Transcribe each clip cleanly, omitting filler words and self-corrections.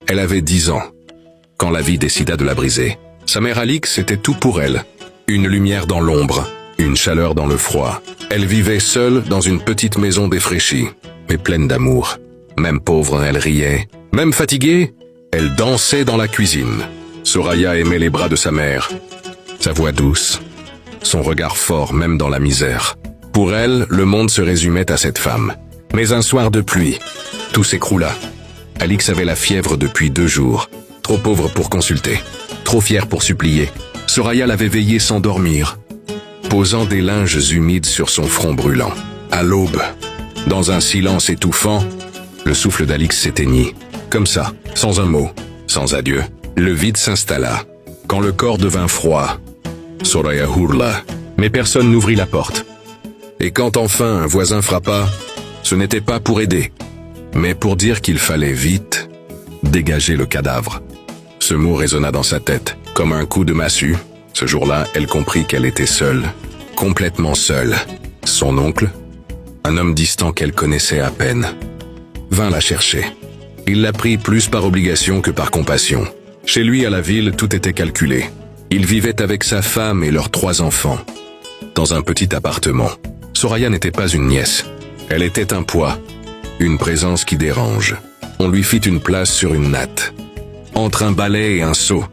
Elle avait 10 ans, quand la vie décida de la briser. Sa mère Alix était tout pour elle. Une lumière dans l'ombre, une chaleur dans le froid. Elle vivait seule dans une petite maison défraîchie, mais pleine d'amour. Même pauvre, elle riait. Même fatiguée, elle dansait dans la cuisine. Soraya aimait les bras de sa mère, sa voix douce, son regard fort même dans la misère. Pour elle, le monde se résumait à cette femme. Mais un soir de pluie, tout s'écroula. Alix avait la fièvre depuis 2 jours, trop pauvre pour consulter, trop fière pour supplier. Soraya l'avait veillée sans dormir, posant des linges humides sur son front brûlant. À l'aube, dans un silence étouffant, le souffle d'Alix s'éteignit. Comme ça, sans un mot, sans adieu, le vide s'installa. Quand le corps devint froid, Soraya hurla, mais personne n'ouvrit la porte. Et quand enfin un voisin frappa, ce n'était pas pour aider, mais pour dire qu'il fallait vite dégager le cadavre. Ce mot résonna dans sa tête, comme un coup de massue. Ce jour-là, elle comprit qu'elle était seule, complètement seule. Son oncle, un homme distant qu'elle connaissait à peine, vint la chercher. Il la prit plus par obligation que par compassion. Chez lui à la ville, tout était calculé. Il vivait avec sa femme et leurs 3 enfants, dans un petit appartement. Soraya n'était pas une nièce. Elle était un poids, une présence qui dérange. On lui fit une place sur une natte, entre un balai et un seau.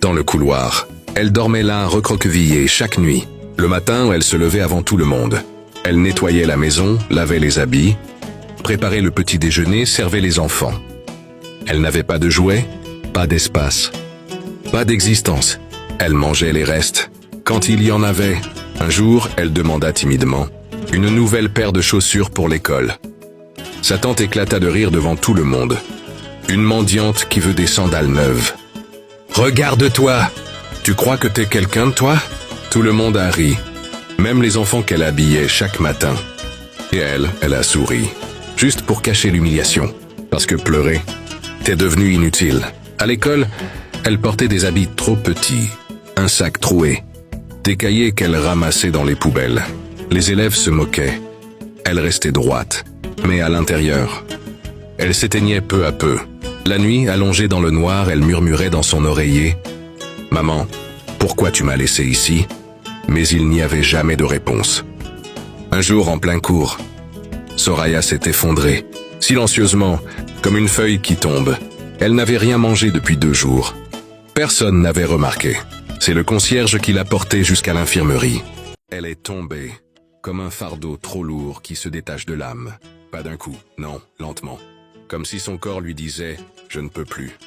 Dans le couloir, elle dormait là recroquevillée chaque nuit. Le matin, elle se levait avant tout le monde. Elle nettoyait la maison, lavait les habits, préparait le petit déjeuner, servait les enfants. Elle n'avait pas de jouets, pas d'espace, pas d'existence. Elle mangeait les restes, quand il y en avait. Un jour, elle demanda timidement une nouvelle paire de chaussures pour l'école. Sa tante éclata de rire devant tout le monde. Une mendiante qui veut des sandales neuves. « Regarde-toi! Tu crois que t'es quelqu'un, toi ?» Tout le monde a ri, même les enfants qu'elle habillait chaque matin. Et elle a souri, juste pour cacher l'humiliation, parce que pleurer était devenu inutile. À l'école, elle portait des habits trop petits, un sac troué, des cahiers qu'elle ramassait dans les poubelles. Les élèves se moquaient. Elle restait droite, mais à l'intérieur, elle s'éteignait peu à peu. La nuit, allongée dans le noir, elle murmurait dans son oreiller « Maman, pourquoi tu m'as laissé ici ?» Mais il n'y avait jamais de réponse. Un jour, en plein cours, Soraya s'est effondrée, silencieusement, comme une feuille qui tombe. Elle n'avait rien mangé depuis 2 jours. Personne n'avait remarqué. C'est le concierge qui l'a portée jusqu'à l'infirmerie. Elle est tombée, comme un fardeau trop lourd qui se détache de l'âme. Pas d'un coup, non, lentement. Comme si son corps lui disait « Je ne peux plus ».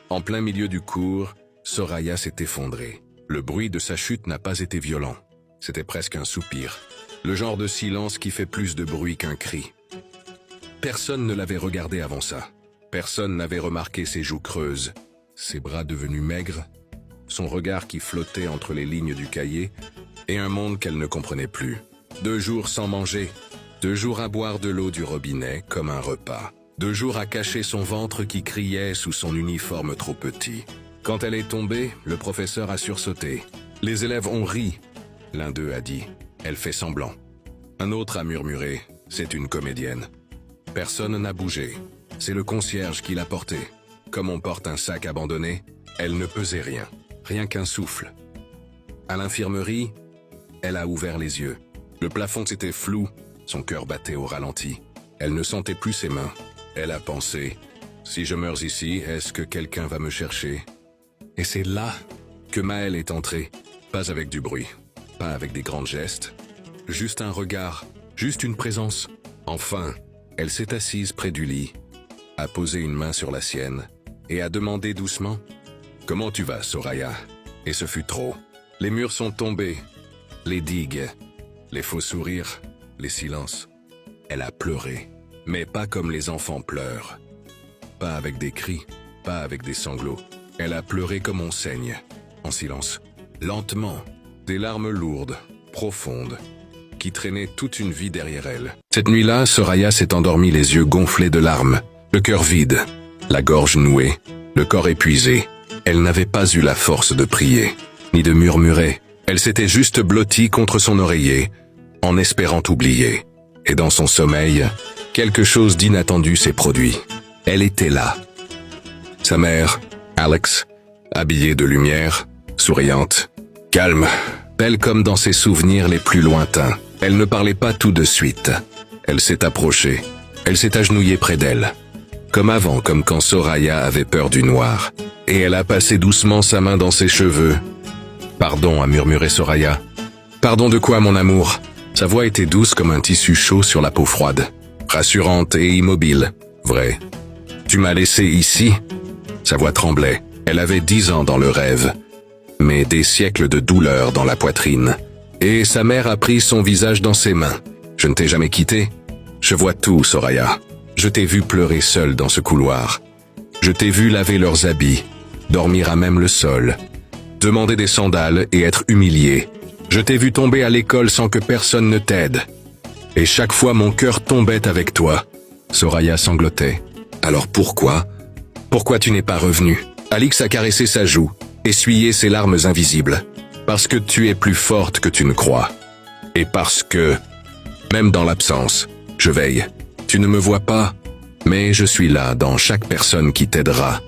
En plein milieu du cours, Soraya s'est effondrée. Le bruit de sa chute n'a pas été violent. C'était presque un soupir. Le genre de silence qui fait plus de bruit qu'un cri. Personne ne l'avait regardée avant ça. Personne n'avait remarqué ses joues creuses, ses bras devenus maigres, son regard qui flottait entre les lignes du cahier, et un monde qu'elle ne comprenait plus. 2 jours sans manger, 2 jours à boire de l'eau du robinet comme un repas. 2 jours à cacher son ventre qui criait sous son uniforme trop petit. Quand elle est tombée, le professeur a sursauté. Les élèves ont ri. L'un d'eux a dit « Elle fait semblant ». Un autre a murmuré « C'est une comédienne ». Personne n'a bougé. C'est le concierge qui l'a portée. Comme on porte un sac abandonné, elle ne pesait rien. Rien qu'un souffle. À l'infirmerie, elle a ouvert les yeux. Le plafond était flou, son cœur battait au ralenti. Elle ne sentait plus ses mains. Elle a pensé « Si je meurs ici, est-ce que quelqu'un va me chercher ?» Et c'est là que Maëlle est entrée. Pas avec du bruit, pas avec des grands gestes. Juste un regard, juste une présence. Enfin, elle s'est assise près du lit, a posé une main sur la sienne et a demandé doucement « Comment tu vas, Soraya ?» Et ce fut trop. Les murs sont tombés, les digues, les faux sourires, les silences. Elle a pleuré, mais pas comme les enfants pleurent. Pas avec des cris, pas avec des sanglots. Elle a pleuré comme on saigne, en silence, lentement, des larmes lourdes, profondes, qui traînaient toute une vie derrière elle. Cette nuit-là, Soraya s'est endormie les yeux gonflés de larmes, le cœur vide, la gorge nouée, le corps épuisé. Elle n'avait pas eu la force de prier, ni de murmurer. Elle s'était juste blottie contre son oreiller, en espérant oublier. Et dans son sommeil, quelque chose d'inattendu s'est produit. Elle était là. Sa mère, Alex, habillée de lumière, souriante, calme, belle comme dans ses souvenirs les plus lointains. Elle ne parlait pas tout de suite. Elle s'est approchée. Elle s'est agenouillée près d'elle. Comme avant, comme quand Soraya avait peur du noir. Et elle a passé doucement sa main dans ses cheveux. « Pardon » a murmuré Soraya. « Pardon de quoi, mon amour ?» Sa voix était douce comme un tissu chaud sur la peau froide. Rassurante et immobile. Vrai. « Tu m'as laissé ici ?» Sa voix tremblait. Elle avait 10 ans dans le rêve. Mais des siècles de douleur dans la poitrine. Et sa mère a pris son visage dans ses mains. « Je ne t'ai jamais quitté. Je vois tout, Soraya. Je t'ai vu pleurer seule dans ce couloir. Je t'ai vu laver leurs habits, dormir à même le sol, demander des sandales et être humilié. Je t'ai vu tomber à l'école sans que personne ne t'aide. Et chaque fois mon cœur tombait avec toi. » Soraya sanglotait. « Alors pourquoi ? Pourquoi tu n'es pas revenu ?» Alix a caressé sa joue, essuyé ses larmes invisibles. « Parce que tu es plus forte que tu ne crois. Et parce que, même dans l'absence, je veille. Tu ne me vois pas, mais je suis là dans chaque personne qui t'aidera,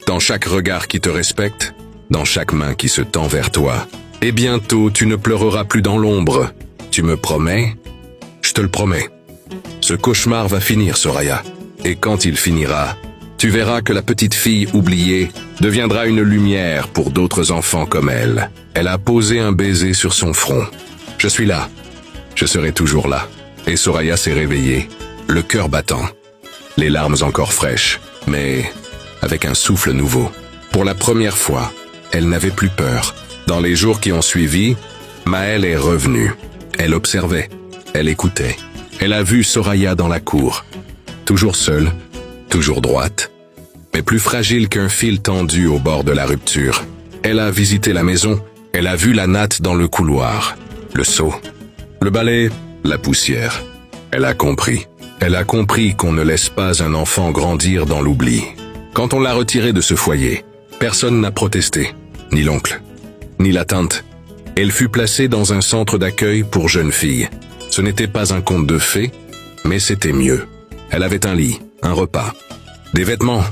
dans chaque regard qui te respecte, dans chaque main qui se tend vers toi. Et bientôt, tu ne pleureras plus dans l'ombre. Tu me promets ? Je te le promets. Ce cauchemar va finir, Soraya. Et quand il finira, tu verras que la petite fille oubliée deviendra une lumière pour d'autres enfants comme elle. Elle a posé un baiser sur son front. Je suis là. Je serai toujours là. Et Soraya s'est réveillée, le cœur battant, les larmes encore fraîches, mais avec un souffle nouveau. Pour la première fois, elle n'avait plus peur. Dans les jours qui ont suivi, Maëlle est revenue. Elle observait, elle écoutait. Elle a vu Soraya dans la cour, toujours seule, toujours droite, mais plus fragile qu'un fil tendu au bord de la rupture. Elle a visité la maison, elle a vu la natte dans le couloir, le seau, le balai, la poussière. Elle a compris. Elle a compris qu'on ne laisse pas un enfant grandir dans l'oubli. Quand on l'a retirée de ce foyer, personne n'a protesté, ni l'oncle, ni la tante. Elle fut placée dans un centre d'accueil pour jeunes filles. Ce n'était pas un conte de fées, mais c'était mieux. Elle avait un lit, un repas, des vêtements,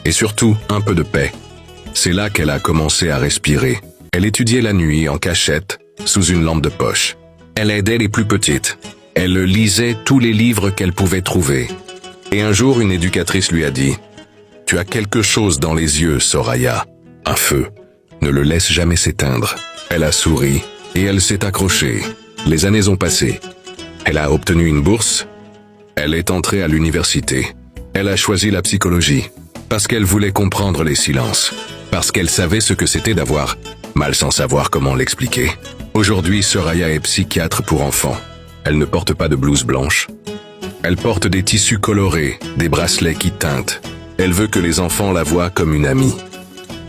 et surtout un peu de paix. C'est là qu'elle a commencé à respirer. Elle étudiait la nuit en cachette, sous une lampe de poche. Elle aidait les plus petites. Elle lisait tous les livres qu'elle pouvait trouver. Et un jour, une éducatrice lui a dit « Tu as quelque chose dans les yeux, Soraya. Un feu. Ne le laisse jamais s'éteindre. » Elle a souri et elle s'est accrochée. Les années ont passé. Elle a obtenu une bourse. Elle est entrée à l'université. Elle a choisi la psychologie parce qu'elle voulait comprendre les silences. Parce qu'elle savait ce que c'était d'avoir mal sans savoir comment l'expliquer. Aujourd'hui, Soraya est psychiatre pour enfants. Elle ne porte pas de blouse blanche. Elle porte des tissus colorés, des bracelets qui teintent. Elle veut que les enfants la voient comme une amie.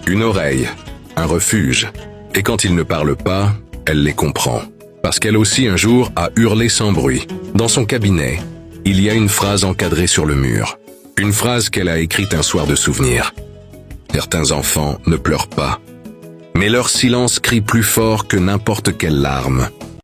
Une oreille, un refuge. Et quand ils ne parlent pas, elle les comprend. Parce qu'elle aussi un jour a hurlé sans bruit. Dans son cabinet, il y a une phrase encadrée sur le mur. Une phrase qu'elle a écrite un soir de souvenir. Certains enfants ne pleurent pas. Mais leur silence crie plus fort que n'importe quelle larme.